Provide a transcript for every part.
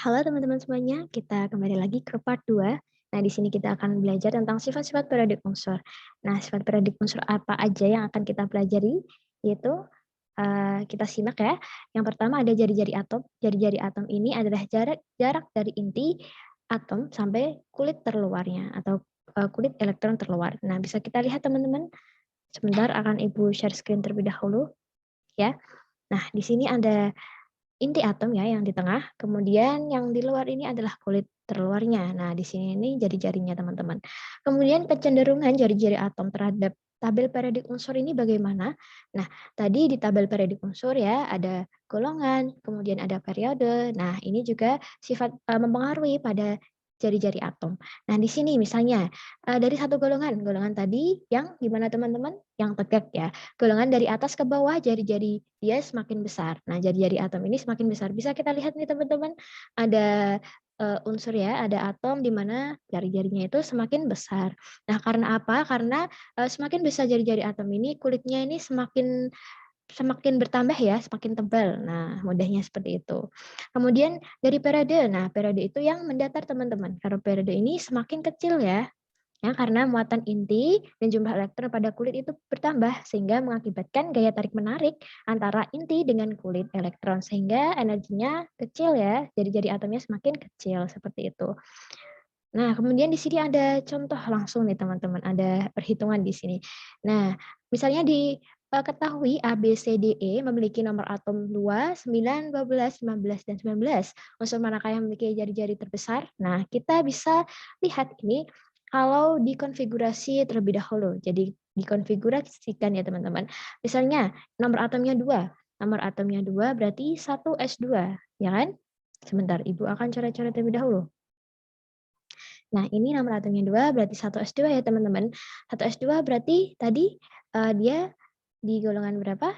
Halo teman-teman semuanya, kita kembali lagi ke part 2. Nah, di sini kita akan belajar tentang sifat-sifat periodik unsur. Nah, sifat periodik unsur apa aja yang akan kita pelajari? Yaitu kita simak ya. Yang pertama ada jari-jari atom. Jari-jari atom ini adalah jarak dari inti atom sampai kulit terluarnya atau kulit elektron terluar. Nah, bisa kita lihat teman-teman. Sebentar akan Ibu share screen terlebih dahulu ya. Nah, di sini ada inti atom ya yang di tengah, kemudian yang di luar ini adalah kulit terluarnya. Nah, di sini ini jari-jarinya teman-teman. Kemudian kecenderungan jari-jari atom terhadap tabel periodik unsur ini bagaimana? Nah, tadi di tabel periodik unsur ya ada golongan, kemudian ada periode. Nah, ini juga sifat mempengaruhi pada jari-jari atom. Nah, di sini misalnya dari satu golongan, golongan tadi yang gimana teman-teman? Yang tegak ya. Golongan dari atas ke bawah jari-jari dia semakin besar. Nah, jari-jari atom ini semakin besar. Bisa kita lihat nih teman-teman, ada unsur ya, ada atom di mana jari-jarinya itu semakin besar. Nah, karena apa? Karena semakin besar jari-jari atom ini, kulitnya ini semakin semakin bertambah ya, semakin tebal. Nah, mudahnya seperti itu. Kemudian dari periode. Nah, periode itu yang mendatar teman-teman. Karena periode ini semakin kecil ya. Ya, karena muatan inti dan jumlah elektron pada kulit itu bertambah sehingga mengakibatkan gaya tarik-menarik antara inti dengan kulit elektron sehingga energinya kecil ya. Jadi atomnya semakin kecil seperti itu. Nah, kemudian di sini ada contoh langsung nih teman-teman, ada perhitungan di sini. Nah, misalnya ketahui A, B, C, D, E memiliki nomor atom 2, 9, 12, 15, dan 19. Unsur manakah yang memiliki jari-jari terbesar? Nah, kita bisa lihat ini kalau dikonfigurasi terlebih dahulu. Jadi dikonfigurasikan ya teman-teman. Misalnya nomor atomnya 2. Nomor atomnya 2 berarti 1s2, ya kan? Sebentar, Ibu akan coret-coret terlebih dahulu. Nah, ini nomor atomnya 2 berarti 1s2 ya teman-teman. 1s2 berarti tadi dia di golongan berapa?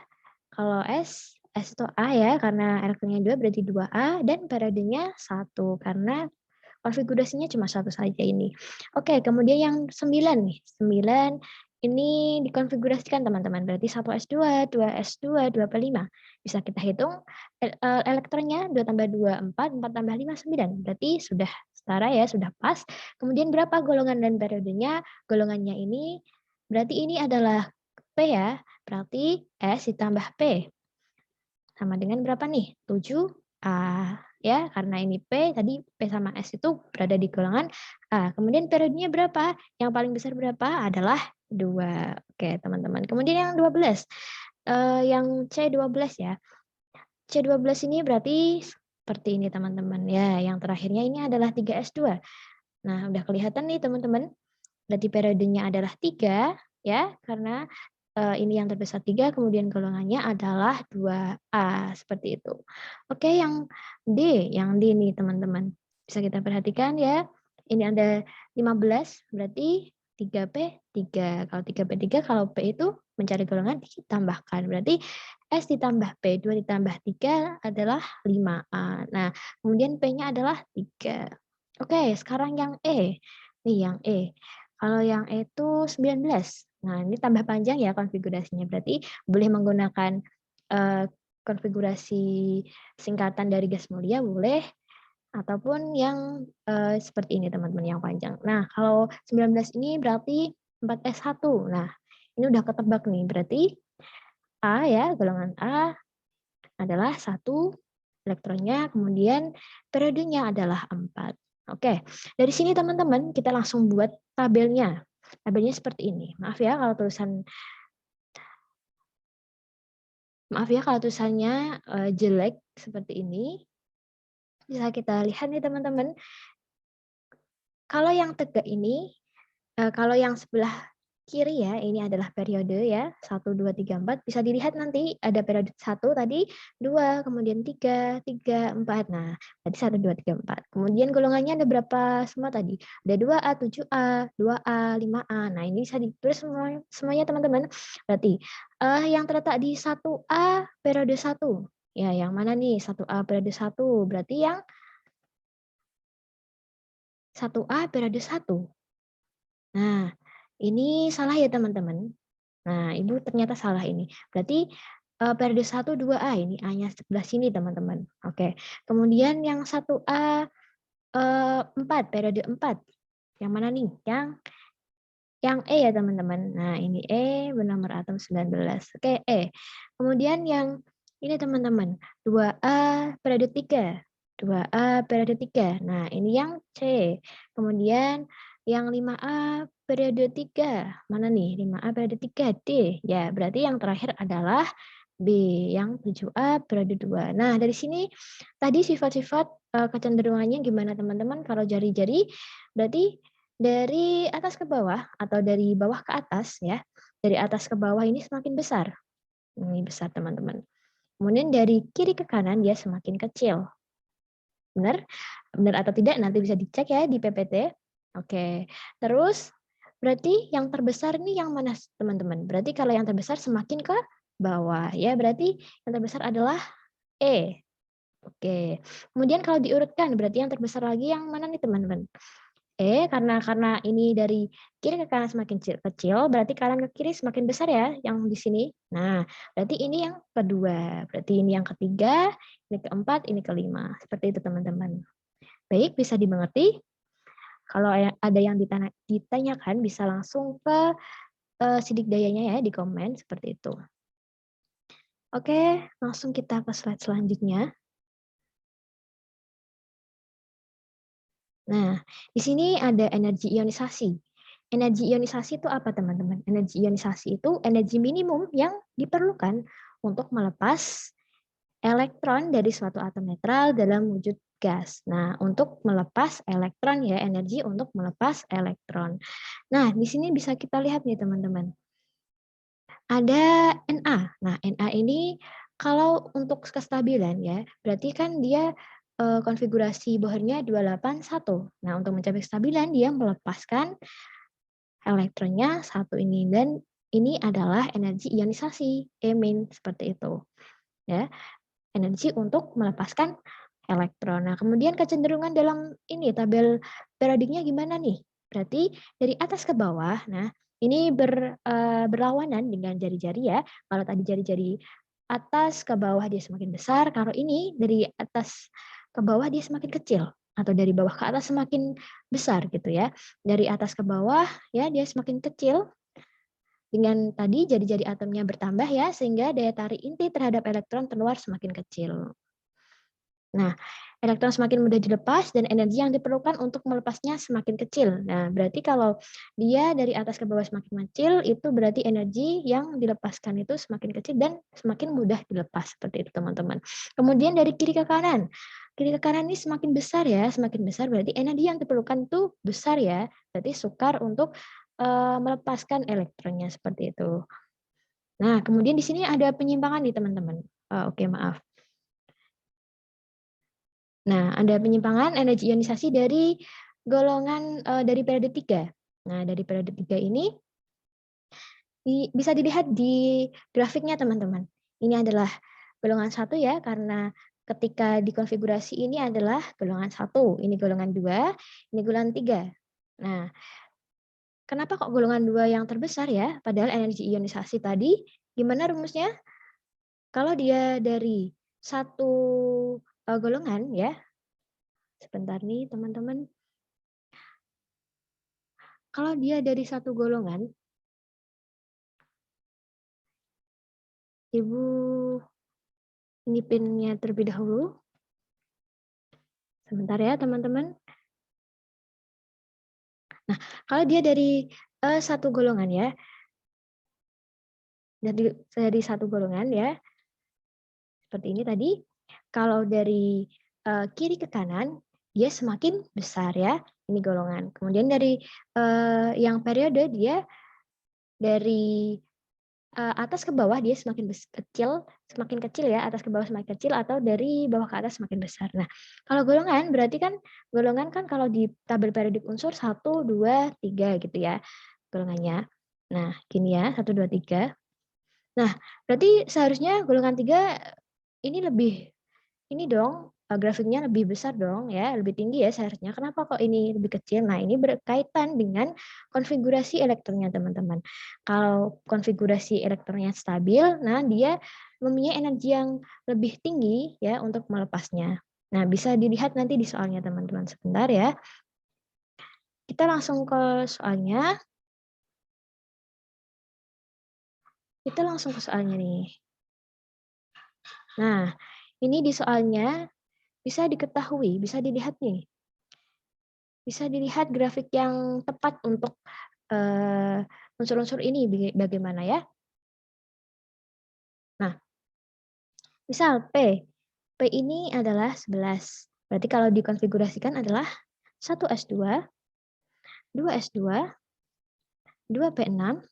Kalau S itu A ya, karena elektronnya 2 berarti 2A, dan periodenya 1, karena konfigurasinya cuma satu saja ini. Oke, kemudian yang 9 nih. 9 ini dikonfigurasikan teman-teman. Berarti 1s2, 2s2, 2p5. Bisa kita hitung elektronnya 2 tambah 2, 4, 4 tambah 5, 9. Berarti sudah setara ya, sudah pas. Kemudian berapa golongan dan periodenya? Golongannya ini berarti ini adalah P ya. Berarti S ditambah P. Sama dengan berapa nih? 7A. Ya, karena ini P, tadi P sama S itu berada di golongan A. Kemudian periodenya berapa? Yang paling besar berapa? Adalah 2. Oke, teman-teman. Kemudian yang 12. Yang C12 ya. C12 ini berarti seperti ini, teman-teman. Ya, yang terakhirnya ini adalah 3S2. Nah, udah kelihatan nih, teman-teman. Berarti periodenya adalah 3, ya, karena ini yang terbesar 3, kemudian golongannya adalah 2A, seperti itu. Oke, yang D nih teman-teman. Bisa kita perhatikan ya, ini ada 15, berarti 3P, 3. Kalau 3P, 3, kalau P itu mencari golongan ditambahkan. Berarti S ditambah P, 2 ditambah 3 adalah 5A. Nah, kemudian P-nya adalah 3. Oke, sekarang yang E. Nih yang E. Kalau yang E itu 19. Nah, ini tambah panjang ya konfigurasinya. Berarti boleh menggunakan konfigurasi singkatan dari gas mulia boleh, ataupun yang seperti ini teman-teman yang panjang. Nah, kalau 19 ini berarti 4s1. Nah, ini udah ketebak nih. Berarti A ya, golongan A adalah 1 elektronnya, kemudian periodenya adalah 4. Oke, dari sini teman-teman kita langsung buat tabelnya. Tabelnya seperti ini. Maaf ya kalau tulisannya jelek seperti ini. Bisa kita lihat nih teman-teman. Kalau yang tegak ini, kalau yang sebelah kiri ya, ini adalah periode ya, 1, 2, 3, 4. Bisa dilihat nanti ada periode 1 tadi, 2, kemudian 3, 3, 4. Nah, berarti 1, 2, 3, 4. Kemudian golongannya ada berapa semua tadi? Ada 2A, 7A, 2A, 5A. Nah, ini bisa ditulis semuanya teman-teman. Berarti yang terletak di 1A periode 1. Ya, yang mana nih? 1A periode 1. Berarti yang 1A periode 1. Nah, ini salah ya teman-teman. Nah, Ibu ternyata salah ini. Berarti periode 1, 2A, ini A-nya sebelah sini teman-teman. Oke. Kemudian yang 1A 4, periode 4. Yang mana nih? Yang E ya teman-teman. Nah, ini E bernomor atom 19. Oke, E. Kemudian yang ini teman-teman, 2A periode 3. 2A periode 3. Nah, ini yang C. Kemudian yang 5A periode 3. Mana nih? 5A periode 3, D. Ya, berarti yang terakhir adalah B, yang 7A periode 2. Nah, dari sini tadi sifat-sifat kecenderungannya gimana teman-teman? Kalau jari-jari berarti dari atas ke bawah atau dari bawah ke atas ya. Dari atas ke bawah ini semakin besar. Ini besar teman-teman. Kemudian dari kiri ke kanan dia semakin kecil. Benar? Benar atau tidak nanti bisa dicek ya di PPT. Oke. Terus berarti yang terbesar ini yang mana teman-teman? Berarti kalau yang terbesar semakin ke bawah ya. Berarti yang terbesar adalah E. Oke. Kemudian kalau diurutkan berarti yang terbesar lagi yang mana nih teman-teman? Karena ini dari kiri ke kanan semakin kecil, berarti kanan ke kiri semakin besar ya, yang di sini. Nah, berarti ini yang kedua, berarti ini yang ketiga, ini keempat, ini kelima. Seperti itu teman-teman. Baik, bisa dimengerti? Kalau ada yang ditanyakan, bisa langsung ke sidik dayanya ya, di komen, seperti itu. Oke, langsung kita ke slide selanjutnya. Nah, di sini ada energi ionisasi. Energi ionisasi itu apa, teman-teman? Energi ionisasi itu energi minimum yang diperlukan untuk melepas elektron dari suatu atom netral dalam wujud gas. Nah, untuk melepas elektron ya, energi untuk melepas elektron. Nah, di sini bisa kita lihat nih, teman-teman. Ada Na. Nah, Na ini kalau untuk kestabilan ya, berarti kan dia konfigurasi Bohrnya 281. Nah, untuk mencapai kestabilan dia melepaskan elektronnya satu ini, dan ini adalah energi ionisasi, E- seperti itu. Ya, energi untuk melepaskan elektron. Nah, kemudian kecenderungan dalam ini tabel periodiknya gimana nih? Berarti dari atas ke bawah. Nah, ini berlawanan dengan jari-jari ya. Kalau tadi jari-jari atas ke bawah dia semakin besar, kalau ini dari atas ke bawah dia semakin kecil, atau dari bawah ke atas semakin besar gitu ya. Dari atas ke bawah ya dia semakin kecil. Dengan tadi jari-jari atomnya bertambah ya, sehingga daya tarik inti terhadap elektron keluar semakin kecil. Nah, elektron semakin mudah dilepas dan energi yang diperlukan untuk melepasnya semakin kecil. Nah, berarti kalau dia dari atas ke bawah semakin kecil, itu berarti energi yang dilepaskan itu semakin kecil dan semakin mudah dilepas. Seperti itu, teman-teman. Kemudian dari kiri ke kanan. Kiri ke kanan ini semakin besar ya, semakin besar berarti energi yang diperlukan itu besar ya. Berarti sukar untuk melepaskan elektronnya seperti itu. Nah, kemudian di sini ada penyimpangan nih, teman-teman. Oke, maaf. Nah, ada penyimpangan energi ionisasi dari golongan dari periode 3. Nah, dari periode 3 ini bisa dilihat di grafiknya, teman-teman. Ini adalah golongan 1 ya, karena ketika dikonfigurasi ini adalah golongan 1, ini golongan 2, ini golongan 3. Nah, kenapa kok golongan 2 yang terbesar ya? Padahal energi ionisasi tadi, gimana rumusnya? Kalau dia dari satu golongan ya, sebentar nih teman-teman. Kalau dia dari satu golongan, Ibu ini pinnya terlebih dahulu. Sebentar ya teman-teman. Nah, kalau dia dari satu golongan ya, dari satu golongan ya, seperti ini tadi. Kalau dari kiri ke kanan, dia semakin besar ya, ini golongan. Kemudian dari yang periode dia dari atas ke bawah dia semakin kecil ya, atas ke bawah semakin kecil, atau dari bawah ke atas semakin besar. Nah, kalau golongan berarti kan golongan kan kalau di tabel periodik unsur 1, 2, 3 gitu ya golongannya. Nah, gini ya, 1, 2, 3. Nah, berarti seharusnya golongan 3 ini lebih ini dong, grafiknya lebih besar dong ya, lebih tinggi ya seharusnya. Kenapa kok ini lebih kecil? Nah, ini berkaitan dengan konfigurasi elektronnya teman-teman. Kalau konfigurasi elektronnya stabil, nah dia mempunyai energi yang lebih tinggi ya untuk melepasnya. Nah, bisa dilihat nanti di soalnya teman-teman. Sebentar ya. Kita langsung ke soalnya. Kita langsung ke soalnya nih. Nah, ini di soalnya bisa diketahui, bisa dilihat nih. Bisa dilihat grafik yang tepat untuk unsur-unsur ini bagaimana ya. Nah, misal P. P ini adalah 11. Berarti kalau dikonfigurasikan adalah 1s2, 2s2, 2p6,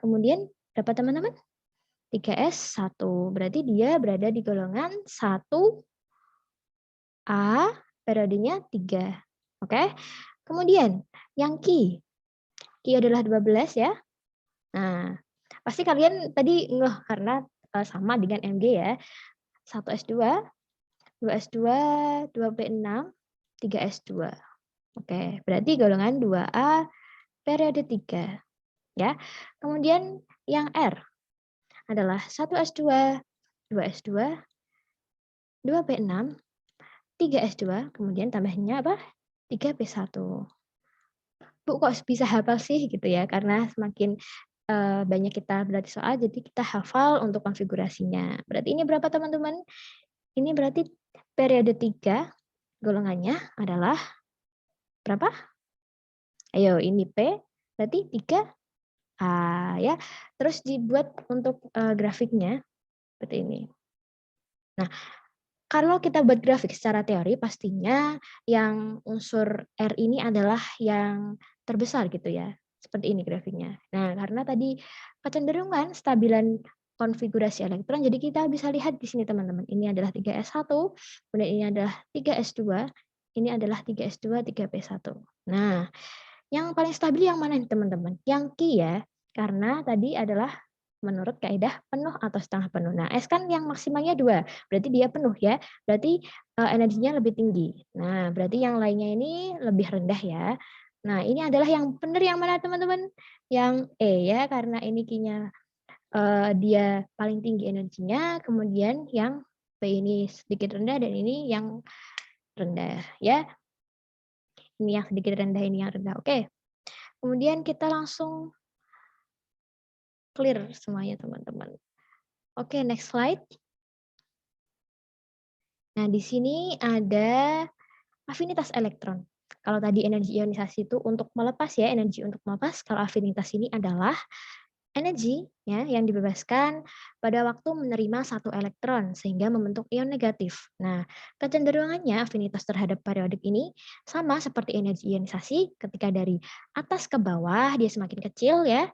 kemudian berapa teman-teman? 3s1. Berarti dia berada di golongan 1A, periodenya 3. Oke. Kemudian yang Q. Q adalah 12 ya. Nah, pasti kalian tadi ngeh karena sama dengan MG ya. 1s2, 2s2, 2p6, 3s2. Oke, berarti golongan 2A periode 3 ya. Kemudian yang R adalah 1s2, 2s2, 2p6, 3s2, kemudian tambahnya apa? 3p1. Bu, kok bisa hafal sih gitu ya? Karena semakin banyak kita berarti soal, jadi kita hafal untuk konfigurasinya. Berarti ini berapa teman-teman? Ini berarti periode 3 golongannya adalah berapa? Ayo, ini P, berarti 3A ya. Terus dibuat untuk grafiknya seperti ini. Nah, kalau kita buat grafik secara teori, pastinya yang unsur R ini adalah yang terbesar gitu ya. Seperti ini grafiknya. Nah, karena tadi kecenderungan stabilan konfigurasi elektron, jadi kita bisa lihat di sini teman-teman. Ini adalah 3s1, kemudian ini adalah 3s2, ini adalah 3s2, 3p1. Nah, yang paling stabil yang mana nih teman-teman? Yang Q ya, karena tadi adalah menurut kaidah penuh atau setengah penuh. Nah, S kan yang maksimalnya 2, berarti dia penuh ya. Berarti energinya lebih tinggi. Nah, berarti yang lainnya ini lebih rendah ya. Nah, ini adalah yang benar yang mana teman-teman? Yang E ya, karena ini Q-nya dia paling tinggi energinya, kemudian yang P ini sedikit rendah dan ini yang rendah ya. Ini yang sedikit rendah, ini yang rendah. Oke. Kemudian kita langsung clear semuanya teman-teman. Oke, next slide. Nah, di sini ada afinitas elektron. Kalau tadi energi ionisasi itu untuk melepas ya, energi untuk melepas. Kalau afinitas ini adalah energi ya yang dibebaskan pada waktu menerima satu elektron sehingga membentuk ion negatif. Nah, kecenderungannya afinitas terhadap periodik ini sama seperti energi ionisasi ketika dari atas ke bawah dia semakin kecil ya,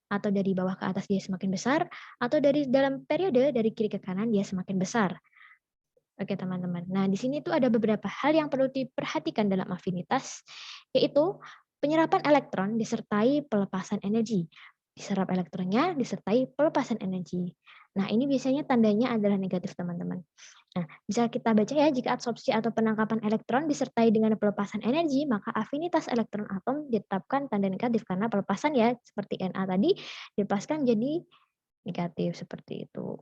atau dari bawah ke atas dia semakin besar, atau dari dalam periode dari kiri ke kanan dia semakin besar. Oke teman-teman. Nah di sini tuh ada beberapa hal yang perlu diperhatikan dalam afinitas, yaitu penyerapan elektron disertai pelepasan energi. Diserap elektronnya disertai pelepasan energi. Nah ini biasanya tandanya adalah negatif teman-teman. Nah bisa kita baca ya, jika absorpsi atau penangkapan elektron disertai dengan pelepasan energi, maka afinitas elektron atom ditetapkan tanda negatif karena pelepasan ya, seperti Na tadi dilepaskan jadi negatif seperti itu.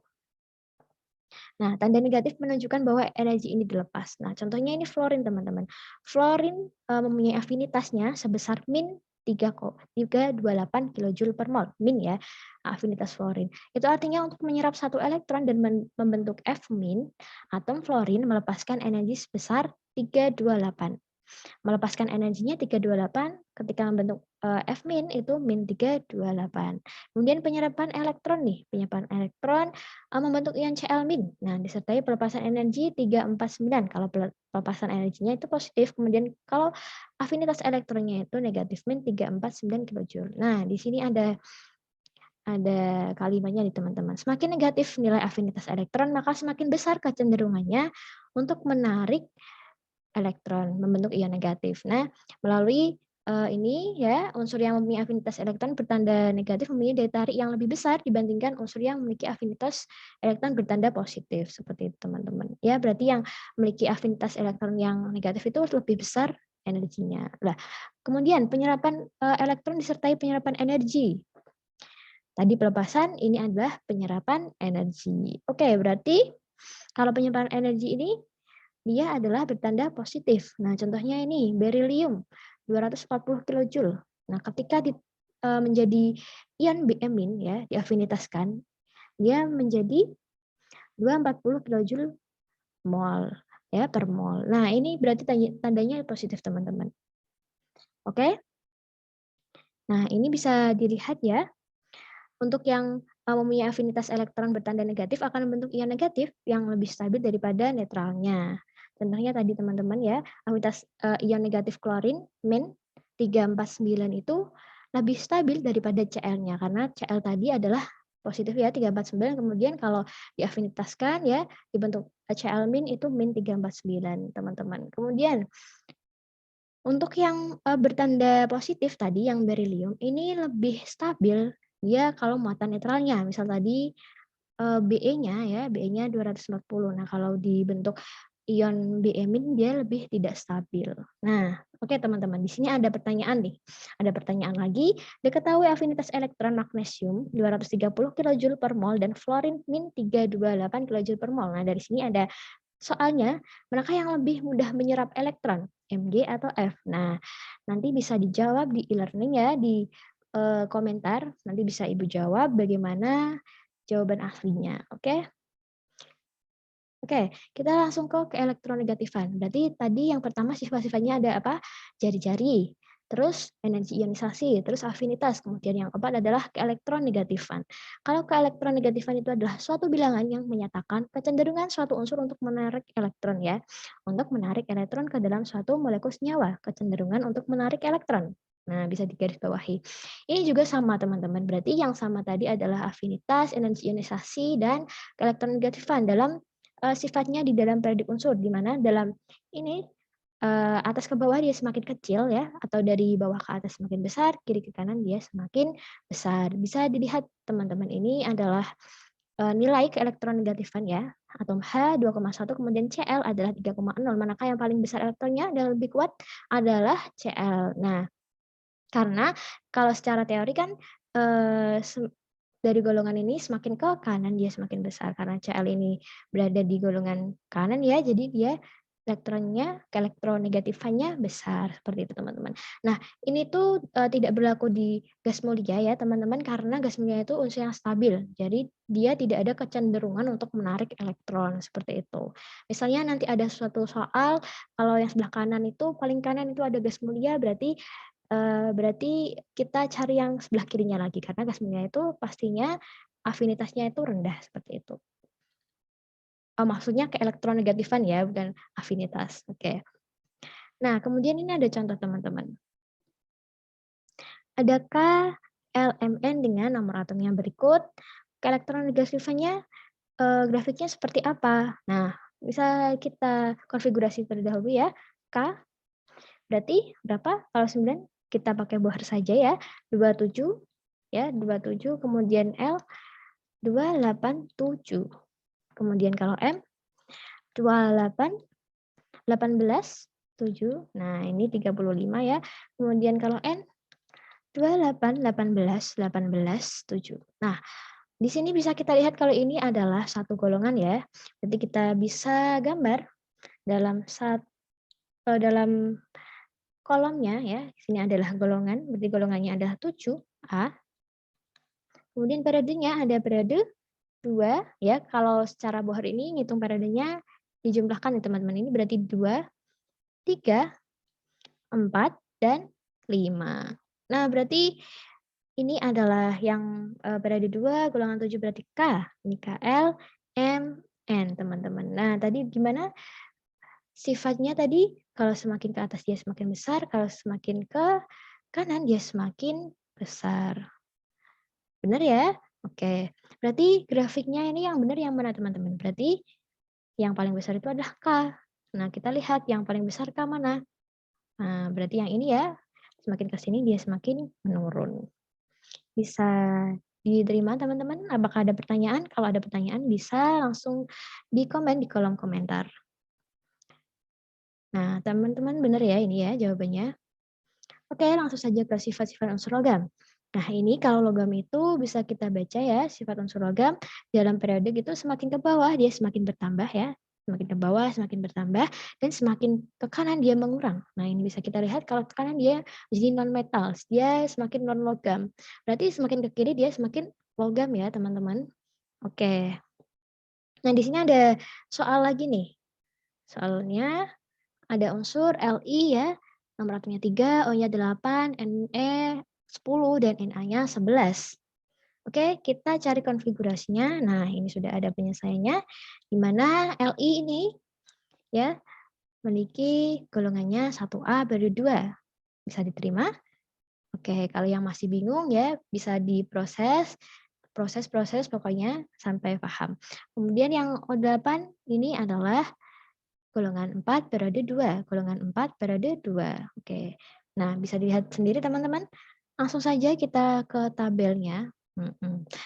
Nah, tanda negatif menunjukkan bahwa energi ini dilepas. Nah, contohnya ini fluorin, teman-teman. Fluorin mempunyai afinitasnya sebesar min 3,328 kJ per mol, min ya, afinitas fluorin. Itu artinya untuk menyerap satu elektron dan membentuk F min, atom fluorin melepaskan energi sebesar 328. Melepaskan energinya 328 ketika membentuk F min itu min 328. Kemudian penyerapan elektron nih, penyerapan elektron membentuk ion Cl min. Nah, disertai pelepasan energi 349. Kalau pelepasan energinya itu positif, kemudian kalau afinitas elektronnya itu negatif min 349 kJ. Nah, di sini ada kalimatnya nih teman-teman. Semakin negatif nilai afinitas elektron, maka semakin besar kecenderungannya untuk menarik elektron, membentuk ion negatif. Nah, melalui ini ya, unsur yang mempunyai afinitas elektron bertanda negatif mempunyai daya tarik yang lebih besar dibandingkan unsur yang memiliki afinitas elektron bertanda positif, seperti itu teman-teman. Ya, berarti yang memiliki afinitas elektron yang negatif itu lebih besar energinya. Nah, kemudian penyerapan elektron disertai penyerapan energi. Tadi pelepasan, ini adalah penyerapan energi. Oke, berarti kalau penyerapan energi ini dia adalah bertanda positif. Nah, contohnya ini berilium 240 kilojoule. Nah, ketika menjadi ion Bm ya, diafinitaskan, dia menjadi 240 kilojoule mol ya per mol. Nah, ini berarti tandanya positif, teman-teman. Oke? Nah, ini bisa dilihat ya. Untuk yang mempunyai afinitas elektron bertanda negatif akan membentuk ion negatif yang lebih stabil daripada netralnya. Contohnya tadi teman-teman ya, afinitas ion negatif klorin Min 349 itu lebih stabil daripada Cl-nya karena Cl tadi adalah positif ya 349, kemudian kalau diafinitaskan ya dibentuk Cl min itu min 349 teman-teman. Kemudian untuk yang bertanda positif tadi yang berilium ini lebih stabil dia kalau muatan netralnya. Misal tadi Be-nya ya, Be-nya 240. Nah, kalau dibentuk ion Be-min dia lebih tidak stabil. Nah, oke teman-teman, di sini ada pertanyaan nih. Ada pertanyaan lagi, diketahui afinitas elektron magnesium 230 kJ per mol dan fluorin min 328 kJ per mol. Nah, dari sini ada soalnya, manakah yang lebih mudah menyerap elektron, Mg atau F? Nah, nanti bisa dijawab di e-learning ya, di komentar. Nanti bisa Ibu jawab bagaimana jawaban aslinya. Oke? Oke, kita langsung ke elektronegatifan. Berarti tadi yang pertama sifat-sifatnya ada apa? Jari-jari, terus energi ionisasi, terus afinitas. Kemudian yang keempat adalah keelektronegatifan. Kalau keelektronegatifan itu adalah suatu bilangan yang menyatakan kecenderungan suatu unsur untuk menarik elektron ya. Untuk menarik elektron ke dalam suatu molekul senyawa, kecenderungan untuk menarik elektron. Nah, bisa digarisbawahi. Ini juga sama teman-teman. Berarti yang sama tadi adalah afinitas, energi ionisasi, dan keelektronegatifan dalam sifatnya di dalam periodik unsur, di mana dalam ini atas ke bawah dia semakin kecil ya, atau dari bawah ke atas semakin besar, kiri ke kanan dia semakin besar. Bisa dilihat teman-teman ini adalah nilai keelektronegatifan ya, atom H 2,1 kemudian Cl adalah 3,0. Manakah yang paling besar elektronnya dan lebih kuat adalah Cl. Nah, karena kalau secara teori kan dari golongan ini semakin ke kanan dia semakin besar karena Cl ini berada di golongan kanan ya, jadi dia elektronnya keelektronegatifannya besar seperti itu teman-teman. Nah ini tuh tidak berlaku di gas mulia ya teman-teman karena gas mulia itu unsur yang stabil, jadi dia tidak ada kecenderungan untuk menarik elektron seperti itu. Misalnya nanti ada suatu soal kalau yang sebelah kanan itu paling kanan itu ada gas mulia berarti kita cari yang sebelah kirinya lagi karena gas mulia itu pastinya afinitasnya itu rendah seperti itu. Oh, maksudnya keelektronegatifan ya, bukan afinitas. Oke. Nah, kemudian ini ada contoh teman-teman. Adakah LMN dengan nomor atom yang berikut? Keelektronegatifannya grafiknya seperti apa? Nah, bisa kita konfigurasi terlebih dahulu ya. K berarti berapa? Kalau 9 kita pakai bohr saja ya. 27 ya, 27 kemudian L 287. Kemudian kalau M 28 18 7. Nah, ini 35 ya. Kemudian kalau N 28 18 18 7. Nah, di sini bisa kita lihat kalau ini adalah satu golongan ya. Jadi kita bisa gambar dalam dalam kolomnya ya. Sini adalah golongan, berarti golongannya adalah 7A. Kemudian periodenya ada periode 2 ya. Kalau secara Bohr ini ngitung periodenya dijumlahkan ya teman-teman. Ini berarti 2, 3, 4 dan 5. Nah, berarti ini adalah yang periode 2 golongan 7 berarti K. Ini KL, M, N teman-teman. Nah, tadi gimana sifatnya tadi? Kalau semakin ke atas dia semakin besar, kalau semakin ke kanan dia semakin besar. Benar ya? Oke. Berarti grafiknya ini yang benar yang mana teman-teman? Berarti yang paling besar itu adalah K. Nah, kita lihat yang paling besar K mana? Nah, berarti yang ini ya. Semakin ke sini dia semakin menurun. Bisa diterima teman-teman? Apakah ada pertanyaan? Kalau ada pertanyaan bisa langsung di komen di kolom komentar. Nah, teman-teman benar ya ini ya jawabannya? Oke, langsung saja ke sifat-sifat unsur logam. Nah, ini kalau logam itu bisa kita baca ya, sifat unsur logam dalam periodik itu semakin ke bawah dia semakin bertambah ya. Semakin ke bawah semakin bertambah dan semakin ke kanan dia mengurang. Nah, ini bisa kita lihat kalau ke kanan dia jadi non metal, dia semakin non logam. Berarti semakin ke kiri dia semakin logam ya, teman-teman. Oke. Nah, di sini ada soal lagi nih. Soalnya ada unsur Li ya, nomor atomnya 3, O-nya 8, Ne 10, dan Na-nya 11. Oke, kita cari konfigurasinya. Nah, ini sudah ada penyelesaiannya, di mana Li ini ya memiliki golongannya 1A pada 2. Bisa diterima? Oke, kalau yang masih bingung ya bisa diproses, proses-proses pokoknya sampai paham. Kemudian yang O8 ini adalah golongan 4 periode 2, golongan 4 periode 2. Oke. Nah, bisa dilihat sendiri teman-teman. Langsung saja kita ke tabelnya.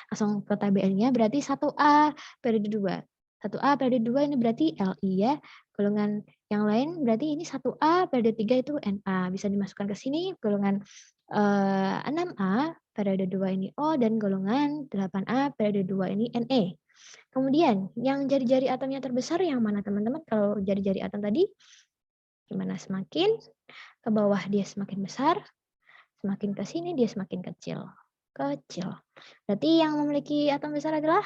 Langsung ke tabelnya berarti 1A periode 2. 1A periode 2 ini berarti Li ya. Golongan yang lain berarti ini 1A periode 3 itu Na. Bisa dimasukkan ke sini golongan 6A periode 2 ini O dan golongan 8A periode 2 ini Ne. Kemudian yang jari-jari atomnya terbesar yang mana teman-teman? Kalau jari-jari atom tadi gimana? Semakin ke bawah dia semakin besar, semakin ke sini dia semakin kecil. Kecil. Berarti yang memiliki atom besar adalah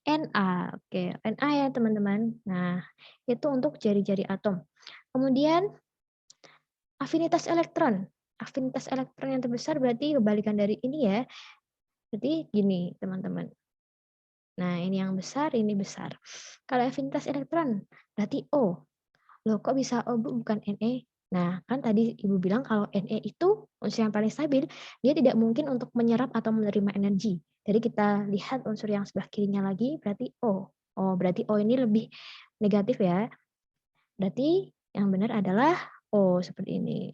Na. Oke, Na ya teman-teman. Nah, itu untuk jari-jari atom. Kemudian afinitas elektron. Afinitas elektron yang terbesar berarti kebalikan dari ini ya. Berarti gini teman-teman. Nah, ini yang besar, ini besar. Kalau afinitas elektron, berarti O. Loh, kok bisa O, Bu, bukan Ne? Nah, kan tadi Ibu bilang kalau Ne itu unsur yang paling stabil, dia tidak mungkin untuk menyerap atau menerima energi. Jadi kita lihat unsur yang sebelah kirinya lagi, berarti O. Oh, berarti O ini lebih negatif ya. Berarti yang benar adalah O, seperti ini.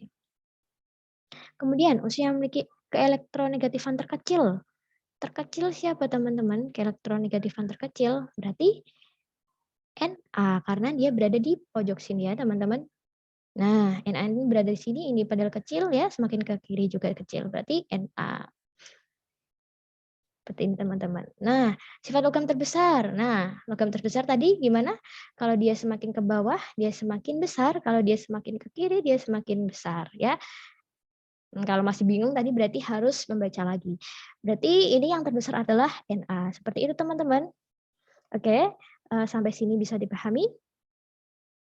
Kemudian, unsur yang memiliki keelektronegatifan terkecil. Terkecil siapa teman-teman? Keelektronegatifan terkecil berarti Na, karena dia berada di pojok sini ya teman-teman. Nah, Na ini berada di sini, ini padahal kecil ya, semakin ke kiri juga kecil, berarti Na. Seperti ini teman-teman. Nah, sifat logam terbesar. Nah, logam terbesar tadi gimana? Kalau dia semakin ke bawah, dia semakin besar. Kalau dia semakin ke kiri, dia semakin besar ya. Kalau masih bingung tadi berarti harus membaca lagi. Berarti ini yang terbesar adalah Na. Seperti itu teman-teman. Oke, sampai sini bisa dipahami?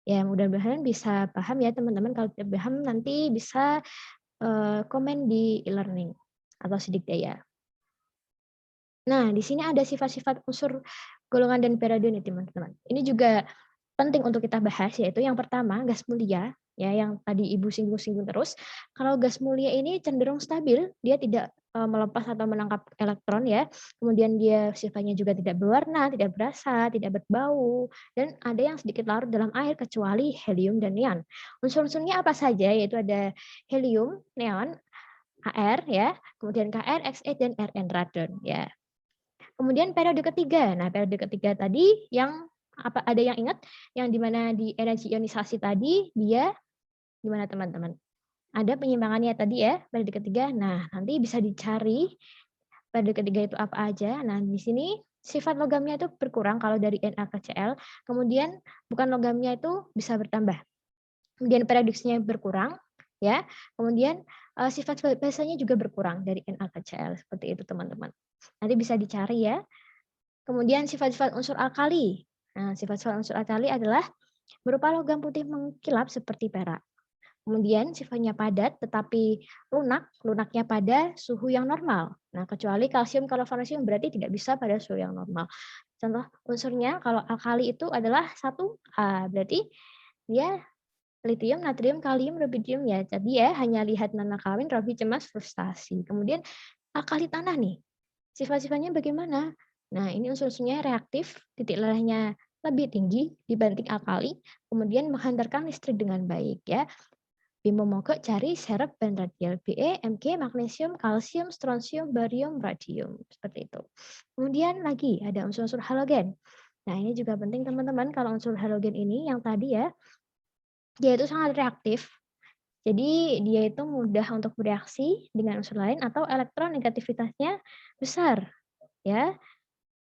Ya, mudah-mudahan bisa paham ya teman-teman. Kalau tidak paham nanti bisa komen di e-learning atau sidik daya. Nah, di sini ada sifat-sifat unsur golongan dan periode nih teman-teman. Ini juga penting untuk kita bahas, yaitu yang pertama gas mulia, ya yang tadi Ibu singgung-singgung terus. Kalau gas mulia ini cenderung stabil, dia tidak melepas atau menangkap elektron ya. Kemudian dia sifatnya juga tidak berwarna, tidak berasa, tidak berbau, dan ada yang sedikit larut dalam air kecuali helium dan neon. Unsur-unsurnya apa saja? Yaitu ada helium, neon, Ar ya, kemudian Kr, Xe dan Rn radon ya. Kemudian periode ketiga. Nah, periode ketiga tadi yang apa ada yang ingat yang di mana di energi ionisasi tadi dia gimana teman-teman? Ada penyimpangannya tadi ya, periode ketiga. Nah, nanti bisa dicari periode ketiga itu apa aja. Nah, di sini sifat logamnya itu berkurang kalau dari Na ke Cl, kemudian bukan logamnya itu bisa bertambah. Kemudian periodiksnya berkurang ya. Kemudian sifat basanya juga berkurang dari Na ke Cl seperti itu teman-teman. Nanti bisa dicari ya. Kemudian sifat-sifat unsur alkali. Nah, sifat-sifat unsur alkali adalah berupa logam putih mengkilap seperti perak. Kemudian sifatnya padat tetapi lunak, lunaknya pada suhu yang normal. Nah, kecuali kalsium, karbonasium berarti tidak bisa pada suhu yang normal. Contoh unsurnya kalau alkali itu adalah 1A, berarti dia litium, natrium, kalium, rubidium ya. Jadi ya hanya lihat nama kawin, robi, cemas, frustasi. Kemudian alkali tanah nih. Sifat-sifatnya bagaimana? Nah, ini unsur-unsurnya reaktif, titik lelehnya lebih tinggi dibanding alkali, kemudian menghantarkan listrik dengan baik ya. Bimo mogok cari serep benradil, Be, Mg, magnesium, kalsium, strontium, barium, radium. Seperti itu. Kemudian lagi ada unsur-unsur halogen. Nah, ini juga penting teman-teman, kalau unsur halogen ini yang tadi ya, dia itu sangat reaktif. Jadi dia itu mudah untuk bereaksi dengan unsur lain atau elektronegativitasnya besar, ya.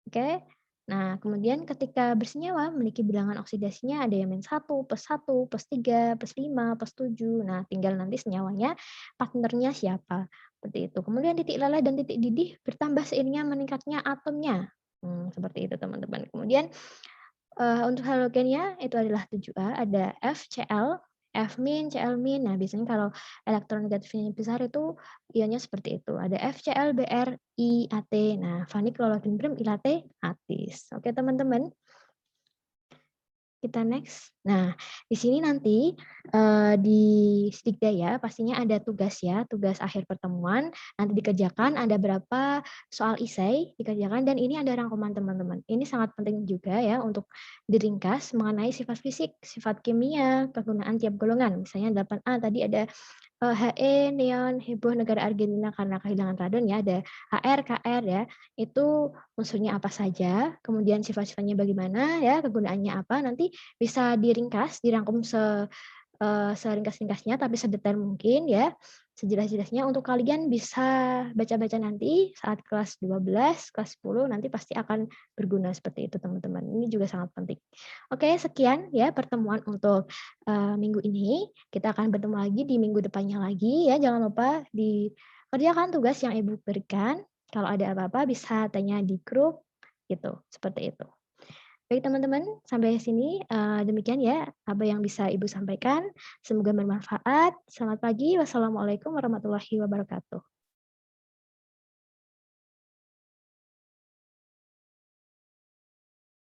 Oke. Nah, kemudian ketika bersenyawa memiliki bilangan oksidasinya ada yang -1, +1, +3, +5, +7. Nah, tinggal nanti senyawanya partnernya siapa, seperti itu. Kemudian titik leleh dan titik didih bertambah seiringnya meningkatnya atomnya. Seperti itu teman-teman. Kemudian untuk halogennya itu adalah 7A, ada FCl, F-, Cl-. Nah, biasanya kalau elektronegatifnya besar itu ionnya seperti itu. Ada FCl, Br, IAT. Nah, vaniclorogenbrim, ILAT, ATIS. Oke, teman-teman. Kita next. Nah, di sini nanti di sidik daya pastinya ada tugas ya, tugas akhir pertemuan. Nanti dikerjakan ada berapa soal esai dikerjakan dan ini ada rangkuman teman-teman. Ini sangat penting juga ya untuk diringkas mengenai sifat fisik, sifat kimia, kegunaan tiap golongan. Misalnya 8A tadi ada HE, neon, heboh negara Argentina karena kehilangan radon ya, ada HR, KR ya, itu unsurnya apa saja, kemudian sifat-sifatnya bagaimana ya, kegunaannya apa, nanti bisa diringkas, dirangkum seringkas-ringkasnya tapi sedetail mungkin ya, sejelas-jelasnya untuk kalian bisa baca-baca nanti saat kelas 12, kelas 10 nanti pasti akan berguna seperti itu teman-teman. Ini juga sangat penting. Oke, sekian ya pertemuan untuk minggu ini. Kita akan bertemu lagi di minggu depannya lagi ya. Jangan lupa dikerjakan tugas yang Ibu berikan. Kalau ada apa-apa bisa tanya di grup gitu, seperti itu. Baik teman-teman, sampai sini demikian ya apa yang bisa Ibu sampaikan. Semoga bermanfaat. Selamat pagi. Wassalamualaikum warahmatullahi wabarakatuh.